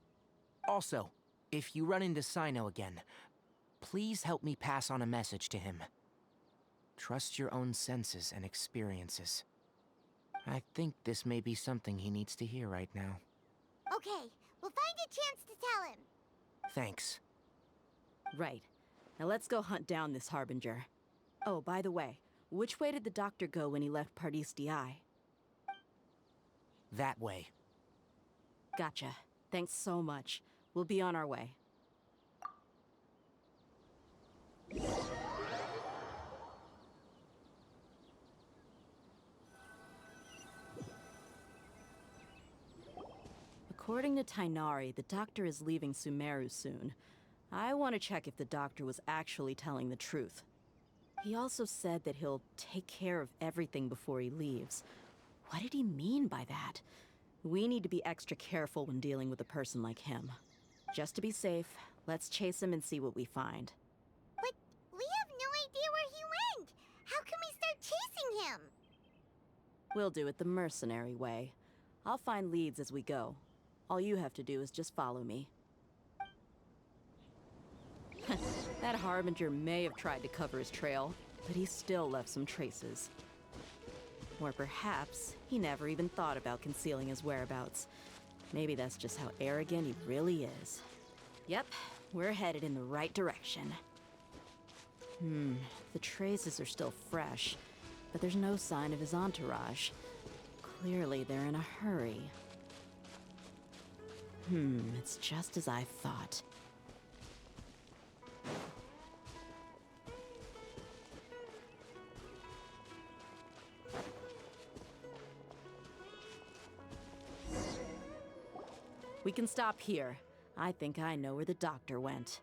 L: Also, if you run into Sino again, please help me pass on a message to him. Trust your own senses and experiences. I think this may be something he needs to hear right now.
A: Okay, we'll find a chance to tell him.
L: Thanks.
D: Right. Now let's go hunt down this Harbinger. Oh, by the way, which way did the doctor go when he left Pardis Di?
L: That way.
D: Gotcha. Thanks so much. We'll be on our way. According to Tainari, the doctor is leaving Sumeru soon. I want to check if the doctor was actually telling the truth. He also said that he'll take care of everything before he leaves. What did he mean by that? We need to be extra careful when dealing with a person like him. Just to be safe, let's chase him and see what we find.
A: But we have no idea where he went. How can we start chasing him?
D: We'll do it the mercenary way. I'll find leads as we go. All you have to do is just follow me. That Harbinger may have tried to cover his trail, but he still left some traces. Or perhaps he never even thought about concealing his whereabouts. Maybe that's just how arrogant he really is. Yep, we're headed in the right direction. The traces are still fresh, but there's no sign of his entourage. Clearly they're in a hurry. It's just as I thought. We can stop here. I think I know where the doctor went.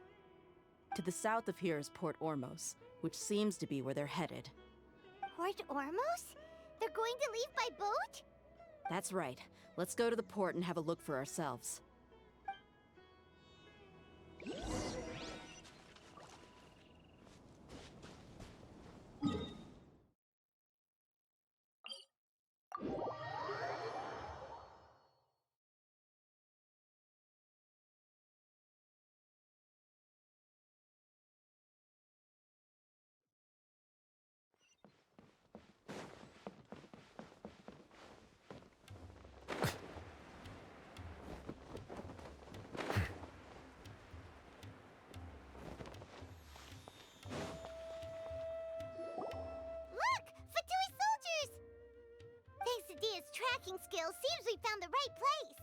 D: To the south of here is Port Ormos, which seems to be where they're headed.
A: Port Ormos? They're going to leave by boat?
D: That's right. Let's go to the port and have a look for ourselves.
A: Tracking skills seems we found the right place.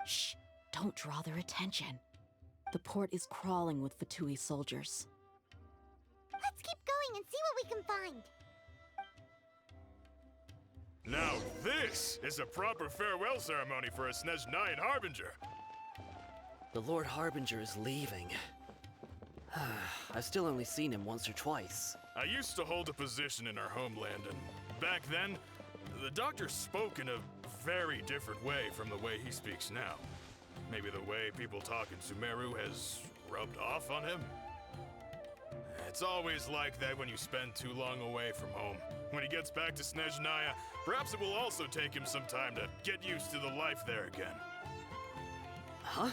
D: Shh! Don't draw their attention. The port is crawling with Fatui soldiers.
A: Let's keep going and see what we can find.
N: Now this is a proper farewell ceremony for a Snezh Knight Harbinger.
E: The Lord Harbinger is leaving.
O: I've still only seen him once or twice.
N: I used to hold a position in our homeland, and back then, the doctor spoke in a very different way from the way he speaks now. Maybe the way people talk in Sumeru has rubbed off on him? It's always like that when you spend too long away from home. When he gets back to Snezhnaya, perhaps it will also take him some time to get used to the life there again.
O: Huh?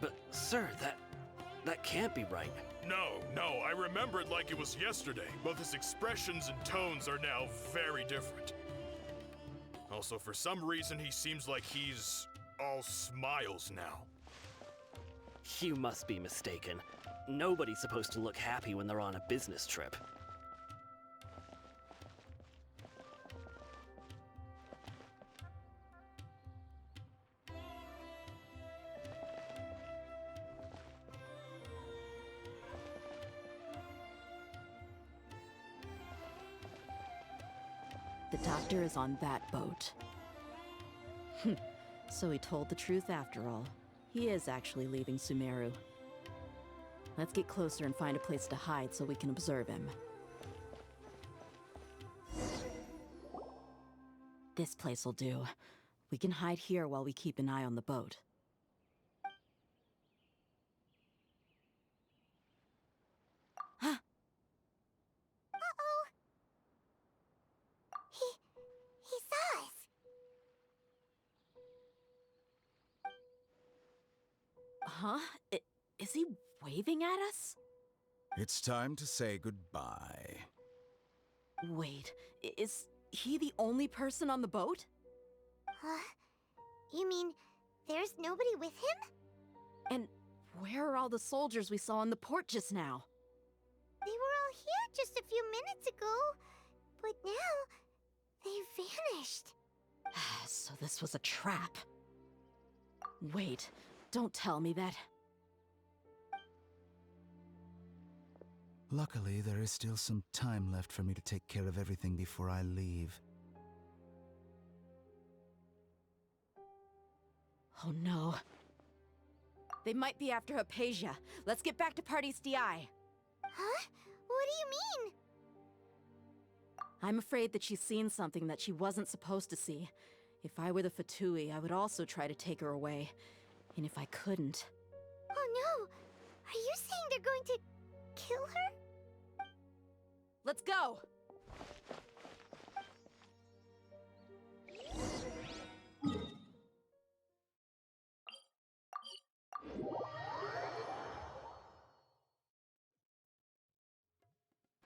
O: But, sir, that can't be right.
N: No, I remember it like it was yesterday. Both his expressions and tones are now very different. Also, for some reason, he seems like he's all smiles now.
O: You must be mistaken. Nobody's supposed to look happy when they're on a business trip.
D: The doctor is on that boat. So he told the truth after all. He is actually leaving Sumeru. Let's get closer and find a place to hide so we can observe him. This place will do. We can hide here while we keep an eye on the boat.
A: Uh-oh. He saw us.
D: Huh? Is he waving at us?
M: It's time to say goodbye.
D: Wait, is he the only person on the boat?
A: You mean there's nobody with him?
D: And where are all the soldiers we saw in the port just now?
A: They were all here just a few minutes ago, but now they vanished.
D: So this was a trap. Wait, don't tell me that.
M: Luckily, there is still some time left for me to take care of everything before I leave.
D: Oh no. They might be after Hypatia. Let's get back to Party's DI.
A: Huh? What do you mean?
D: I'm afraid that she's seen something that she wasn't supposed to see. If I were the Fatui, I would also try to take her away. And if I couldn't...
A: Oh no! Are you saying they're going to kill her?
D: Let's go!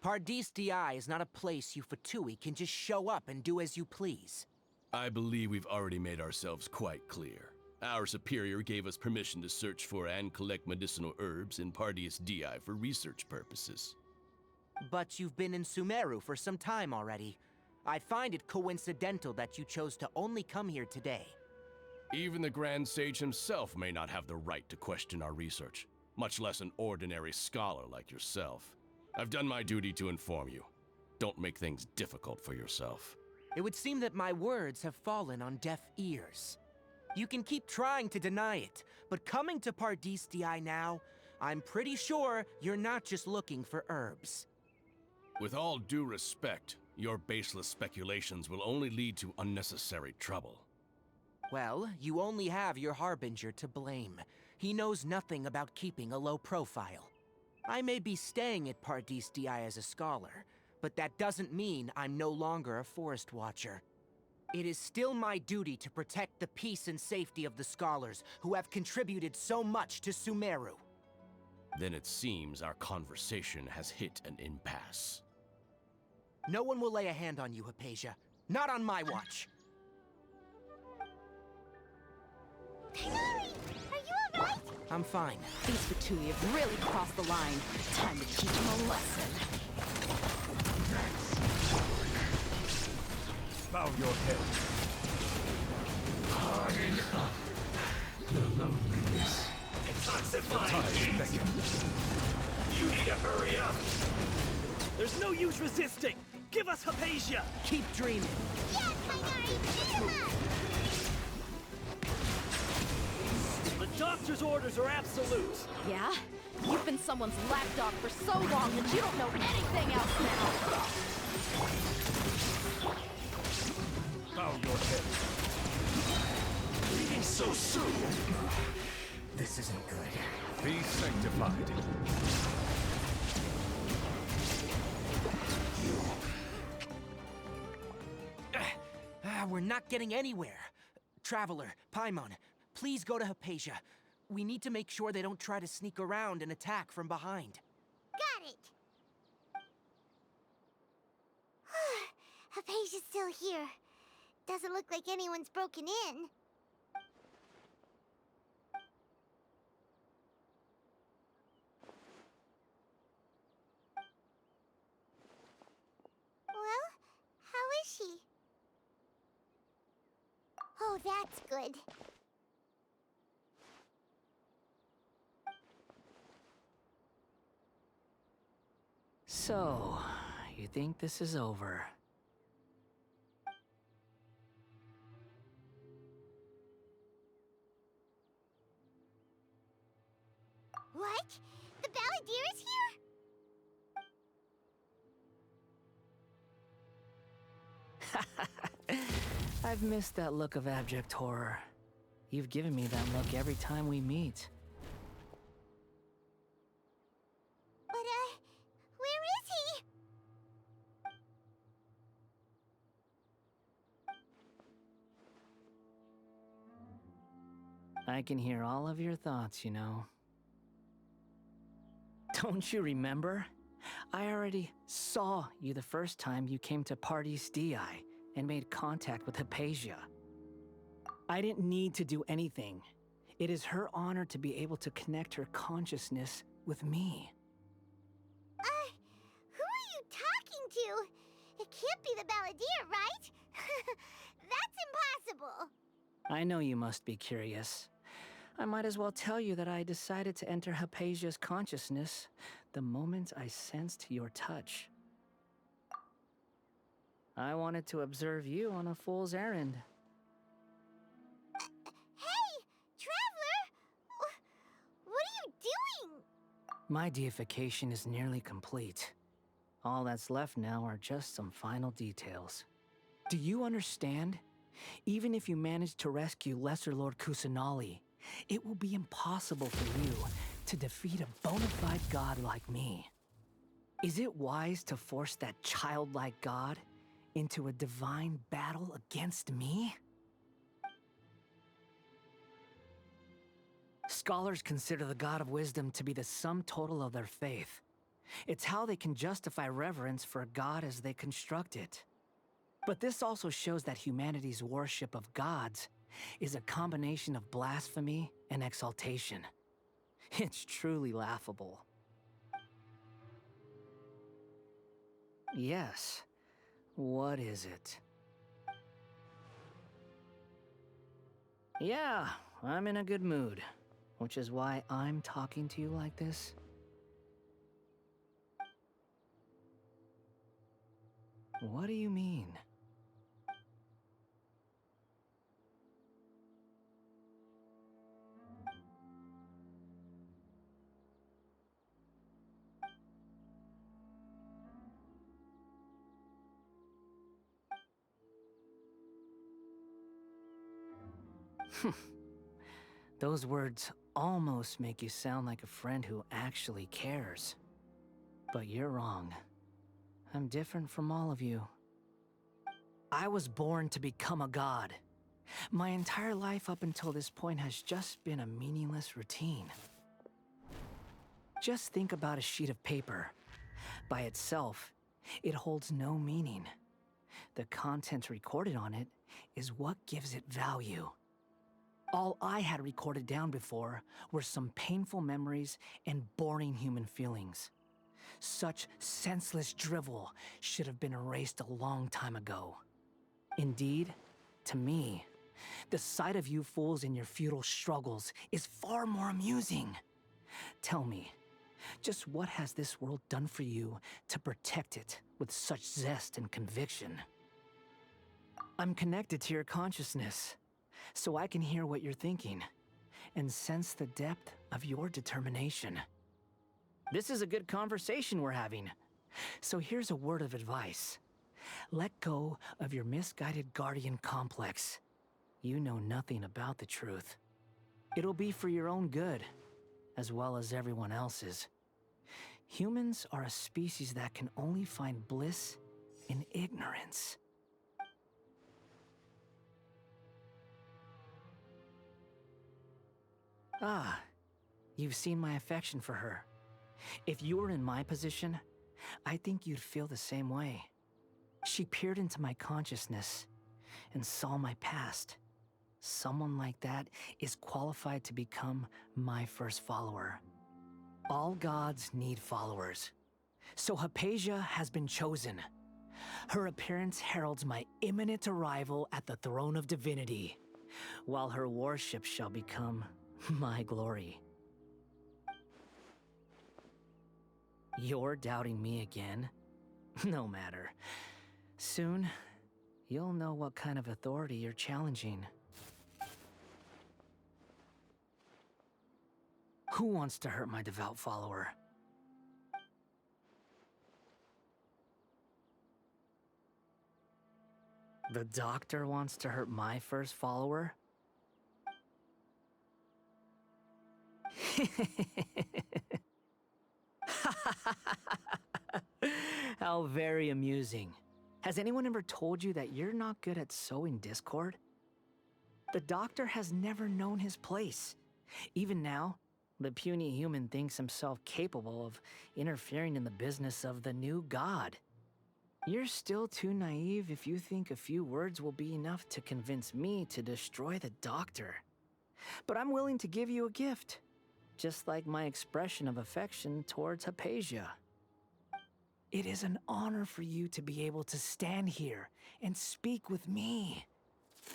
L: Pardis DI is not a place you Fatui can just show up and do as you please.
P: I believe we've already made ourselves quite clear. Our superior gave us permission to search for and collect medicinal herbs in Pardis DI for research purposes.
L: But you've been in Sumeru for some time already. I find it coincidental that you chose to only come here today.
P: Even the Grand Sage himself may not have the right to question our research, much less an ordinary scholar like yourself. I've done my duty to inform you. Don't make things difficult for yourself.
L: It would seem that my words have fallen on deaf ears. You can keep trying to deny it, but coming to Pardis DI now, I'm pretty sure you're not just looking for herbs.
P: With all due respect, your baseless speculations will only lead to unnecessary trouble.
L: Well, you only have your Harbinger to blame. He knows nothing about keeping a low profile. I may be staying at Pardis DI as a scholar, but that doesn't mean I'm no longer a Forest Watcher. It is still my duty to protect the peace and safety of the scholars who have contributed so much to Sumeru.
P: Then it seems our conversation has hit an impasse.
L: No one will lay a hand on you, Hypatia. Not on my watch.
A: Tighnari, are you alright?
D: I'm fine. These Fatui have really crossed the line. Time to teach them a lesson.
G: Bow your head.
N: Hard enough. The loneliness. Detoxifying. You need to hurry up.
O: There's no use resisting! Give us Hypatia!
L: Keep dreaming.
A: Yes, Tighnari, pick him up!
O: The Doctor's orders are absolute.
D: Yeah? You've been someone's lapdog for so long that you don't know anything else now!
K: Bow your head.
P: Leaving so soon?
G: This isn't good.
P: Be sanctified.
L: We're not getting anywhere. Traveler, Paimon, please go to Hypatia. We need to make sure they don't try to sneak around and attack from behind.
A: Got it! Hypatia's still here. Doesn't look like anyone's broken in. Well, how is she? Oh, that's good.
L: So, you think this is over?
A: What? The Balladeer is here?
L: I've missed that look of abject horror. You've given me that look every time we meet.
A: But, where is he?
L: I can hear all of your thoughts, you know. Don't you remember? I already saw you the first time you came to Party's DI and made contact with Hypatia. I didn't need to do anything. It is her honor to be able to connect her consciousness with me.
A: Who are you talking to? It can't be the Balladeer, right? That's impossible.
L: I know you must be curious. I might as well tell you that I decided to enter Hypatia's consciousness the moment I sensed your touch. I wanted to observe you on a fool's errand.
A: Hey, Traveler! What are you doing?
L: My deification is nearly complete. All that's left now are just some final details. Do you understand? Even if you manage to rescue Lesser Lord Kusanali, it will be impossible for you to defeat a bona fide god like me. Is it wise to force that childlike god into a divine battle against me? Scholars consider the God of Wisdom to be the sum total of their faith. It's how they can justify reverence for a god as they construct it. But this also shows that humanity's worship of gods is a combination of blasphemy and exaltation. It's truly laughable. Yes. What is it? Yeah, I'm in a good mood, which is why I'm talking to you like this. What do you mean? Those words almost make you sound like a friend who actually cares. But you're wrong. I'm different from all of you. I was born to become a god. My entire life up until this point has just been a meaningless routine. Just think about a sheet of paper. By itself, it holds no meaning. The content recorded on it is what gives it value. All I had recorded down before were some painful memories and boring human feelings. Such senseless drivel should have been erased a long time ago. Indeed, to me, the sight of you fools in your futile struggles is far more amusing. Tell me, just what has this world done for you to protect it with such zest and conviction? I'm connected to your consciousness, so I can hear what you're thinking. and sense the depth of your determination. This is a good conversation we're having. So here's a word of advice. Let go of your misguided guardian complex. You know nothing about the truth. It'll be for your own good, as well as everyone else's. Humans are a species that can only find bliss in ignorance. Ah, you've seen my affection for her. If you were in my position, I think you'd feel the same way. She peered into my consciousness and saw my past. Someone like that is qualified to become my first follower. All gods need followers. So Hypatia has been chosen. Her appearance heralds my imminent arrival at the throne of divinity, while her worship shall become my glory. You're doubting me again? No matter. Soon, you'll know what kind of authority you're challenging. Who wants to hurt my devout follower? The doctor wants to hurt my first follower? How very amusing. Has anyone ever told you that you're not good at sowing discord? The doctor has never known his place. Even now, the puny human thinks himself capable of interfering in the business of the new god. You're still too naive if you think a few words will be enough to convince me to destroy the doctor. But I'm willing to give you a gift, just like my expression of affection towards Hypatia. It is an honor for you to be able to stand here and speak with me.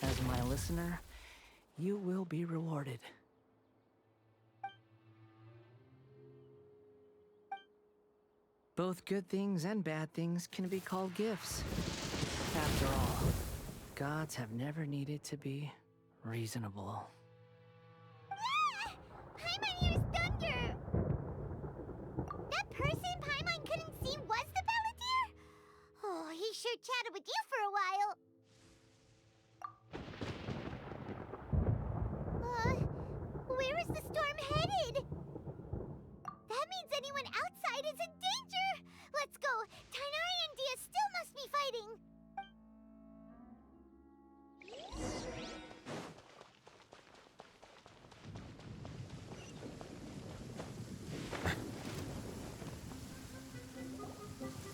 L: As my listener, you will be rewarded. Both good things and bad things can be called gifts. After all, gods have never needed to be reasonable.
A: Ah! Paimon used thunder! That person Paimon couldn't see was the Balladeer? Oh, he sure chatted with you for a while. Where is the storm headed? That means anyone outside is in danger! Let's go! Tainari and Dia still must be fighting!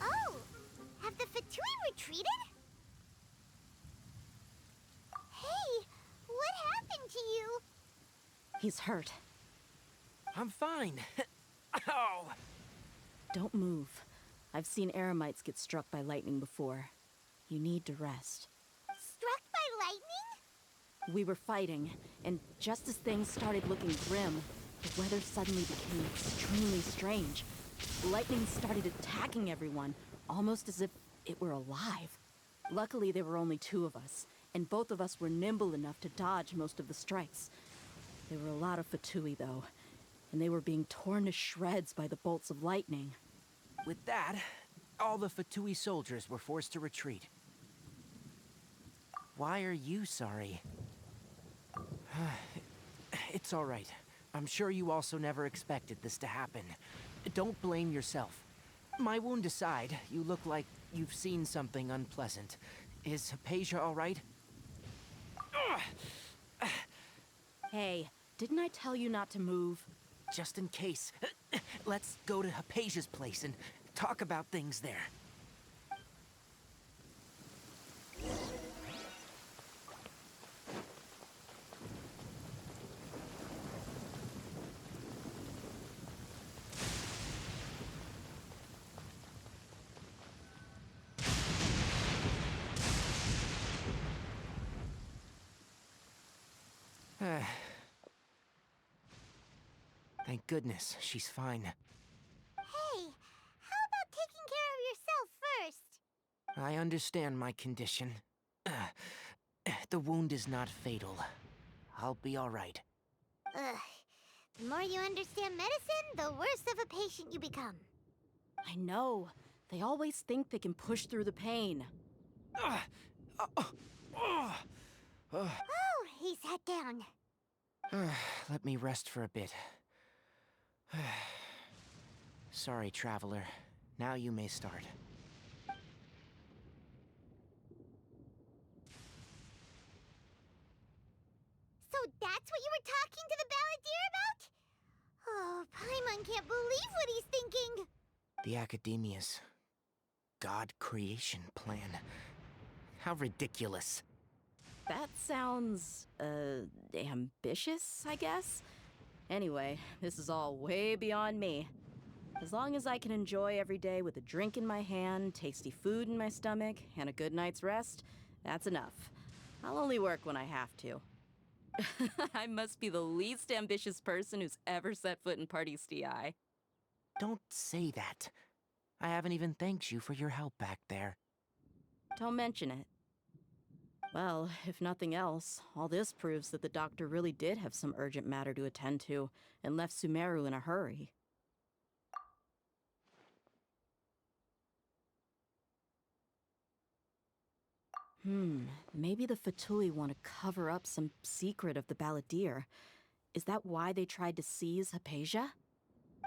A: Oh! Have the Fatui retreated? Hey! What happened to you?
D: He's hurt.
L: I'm fine. Ow!
D: Don't move. I've seen eremites get struck by lightning before. You need to rest.
A: Struck by lightning?
D: We were fighting, and just as things started looking grim, the weather suddenly became extremely strange. Lightning started attacking everyone, almost as if it were alive. Luckily, there were only two of us, and both of us were nimble enough to dodge most of the strikes. There were a lot of Fatui, though, and they were being torn to shreds by the bolts of lightning.
L: With that, all the Fatui soldiers were forced to retreat. Why are you sorry? It's all right. I'm sure you also never expected this to happen. Don't blame yourself. My wound aside, you look like you've seen something unpleasant. Is Hypatia all right?
D: Hey, didn't I tell you not to move?
L: Just in case, let's go to Hypatia's place and talk about things there. Thank goodness, she's fine.
A: Hey, how about taking care of yourself first?
L: I understand my condition. The wound is not fatal. I'll be all right.
A: Ugh. The more you understand medicine, the worse of a patient you become.
D: I know. They always think they can push through the pain.
A: Oh, he sat down.
L: Let me rest for a bit. Sorry, Traveler. Now you may start.
A: So that's what you were talking to the Balladeer about? Oh, Paimon can't believe what he's thinking.
L: The Academia's God creation plan. How ridiculous.
D: That sounds, ambitious, I guess? Anyway, this is all way beyond me. As long as I can enjoy every day with a drink in my hand, tasty food in my stomach, and a good night's rest, that's enough. I'll only work when I have to. I must be the least ambitious person who's ever set foot in Party's DI.
L: Don't say that. I haven't even thanked you for your help back there.
D: Don't mention it. Well, if nothing else, all this proves that the doctor really did have some urgent matter to attend to, and left Sumeru in a hurry. Maybe the Fatui want to cover up some secret of the Balladeer. Is that why they tried to seize Hypatia?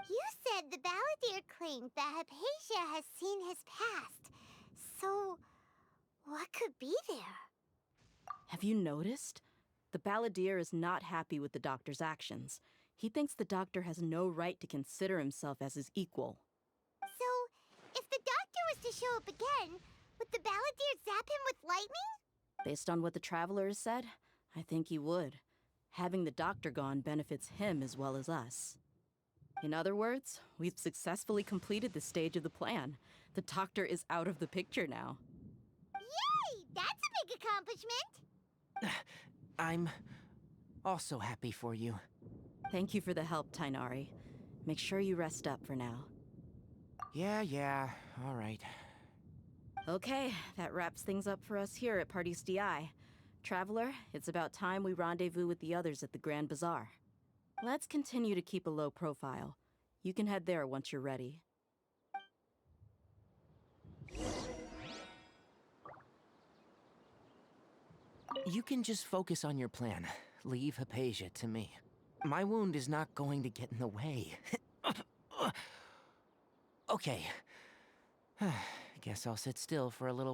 A: You said the Balladeer claimed that Hypatia has seen his past. So, what could be there?
D: Have you noticed? The Balladeer is not happy with the doctor's actions. He thinks the doctor has no right to consider himself as his equal.
A: So, if the doctor was to show up again, would the Balladeer zap him with lightning?
D: Based on what the Traveler has said, I think he would. Having the doctor gone benefits him as well as us. In other words, we've successfully completed this stage of the plan. The doctor is out of the picture now.
A: Yay! That's a big accomplishment!
L: I'm also happy for you.
D: Thank you for the help, Tainari. Make sure you rest up for now.
L: Yeah, all right.
D: Okay, that wraps things up for us here at Party's DI. Traveler, it's about time we rendezvous with the others at the Grand Bazaar. Let's continue to keep a low profile. You can head there once you're ready.
L: You can just focus on your plan. Leave Hypatia to me. My wound is not going to get in the way. Okay. Guess I'll sit still for a little while.